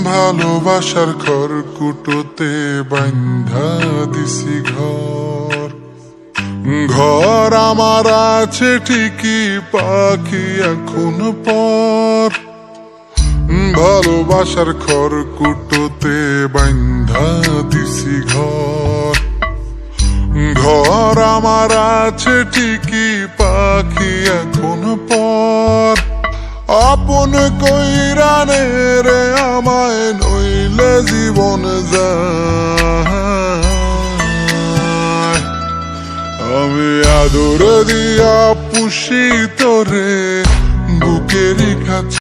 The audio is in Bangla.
ভালোবাসার খড়কুটোতে বান্ধা দিছি ঘর, ঘর আমার আছে ঠিকই, পাখি এখন পর। ভালোবাসার খড়কুটোতে বান্ধা দিছি ঘর, ঘর আমার আছে ঠিকই, পাখি এখন পর। আপন কইরানে রে আমায়, নইলে জীবন যায়। আমি আদর দিয়া পুষি তোরে,